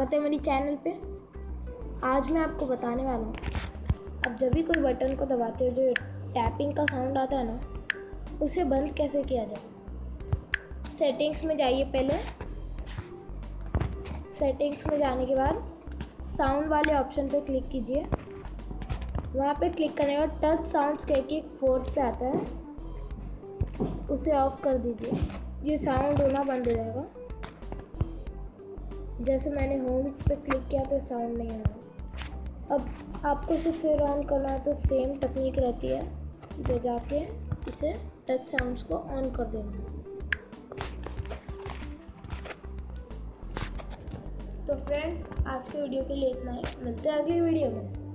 स्वागत है मेरी चैनल पे। आज मैं आपको बताने वाला हूँ अब जब भी कोई बटन को दबाते हो जो टैपिंग का साउंड आता है ना, उसे बंद कैसे किया जाए। सेटिंग्स में जाइए। पहले सेटिंग्स में जाने के बाद साउंड वाले ऑप्शन पे क्लिक कीजिए। वहाँ पे क्लिक करने के बाद टच साउंड्स कह के एक फोर्थ पे आता है, उसे ऑफ कर दीजिए। ये साउंड होना बंद हो जाएगा। जैसे मैंने होम पे क्लिक किया तो साउंड नहीं आ रहा। अब आपको सिर्फ फिर ऑन करना है तो सेम टेक्निक रहती है, इधर जाके इसे टच साउंड्स को ऑन कर देना। तो फ्रेंड्स, आज के वीडियो के लिए इतना ही। मिलते हैं अगली वीडियो में।